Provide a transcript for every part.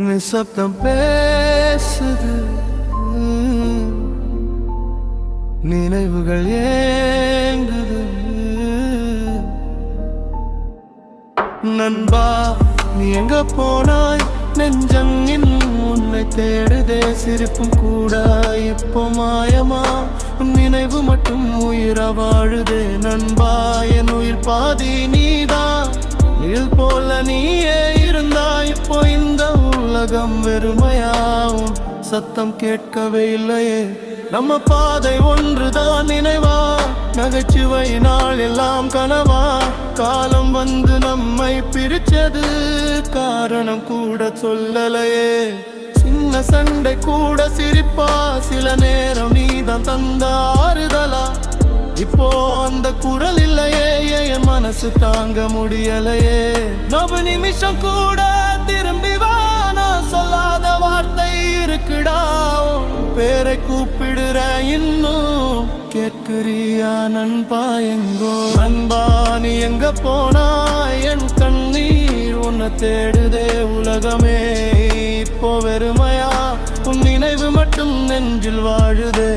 நிசப்தம் பேசுது, நினைவுகள் ஏங்குது. நண்பா நீ எங்க போனாய், நெஞ்சம் இன்னும் உன்னை தேடுதே. சிரிப்பும் கூட இப்போ மாயமா, நினைவு மட்டும் உயிரா வாழுதே. நண்பா என் உயிர் பாதி நீதான், நிழல் போல நீயே இருந்தாய். இப்போ இந்த உலகம் வெறுமையாவும், சத்தம் கேட்கவே இல்லையே. நம்ம பாதை ஒன்றுதான், நினைவா நகைச்சுவை நாள் எல்லாம் கனவா. காலம் வந்து நம்மை பிரிச்சது, காரணம் கூட சொல்லலையே. சின்ன சண்டை கூட சிரிப்பா, சில நேரம் நீதான் தந்த ஆறுதலா. இப்போ அந்த குரல் இல்லையே, என் மனசு தாங்க முடியலையே. நொபு நிமிஷம் கூட திரும்பி வா, நான் சொல்லாத வார்த்தை இருக்குடா. பேரை கூப்பிடுற இன்னும் கேட்கிறியா நண்பா எங்கோ. நண்பா நீ எங்க போனா, என் கண்ணீர் உன்னை தேடுதே. உலகமே இப்போ வெறுமையா, உன் நினைவு மட்டும் நெஞ்சில் வாழுதே.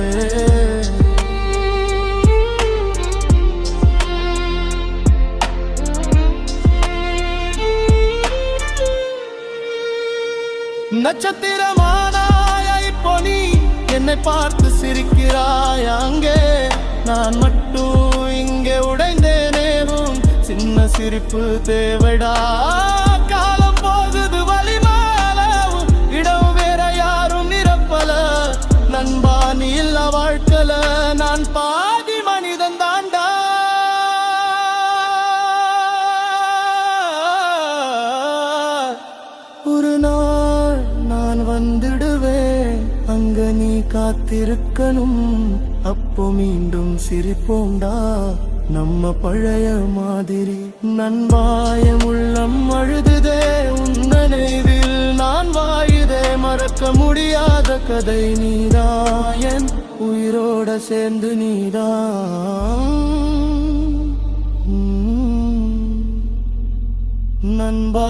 நட்சத்திரமானாய் இப்போ நீ, என்னை பார்த்து சிரிக்கிறாய் அங்கே. நான் மட்டும் இங்கே உடைந்தேனேவும், சின்ன சிரிப்பு தேவைடா. காலம் போகுது வலிமாலவும், இடம் வேற யாரும் நிரப்பல. நண்பா நீ இல்ல வாழ்க்கல, நான் பாதி மனிதன் தாண்டா. ஒரு நாள் நான் வந்துடுவேன், அங்க நீ காத்திருக்கணும். அப்போ மீண்டும் சிரிப்போண்டா, நம்ம பழைய மாதிரி. நண்பாய உள்ளம் அழுதுதே, உன் நினைவில் நான் வாயுதே. மறக்க முடியாத கதை நீதான், என் உயிரோட சேர்ந்து நீதான். நண்பா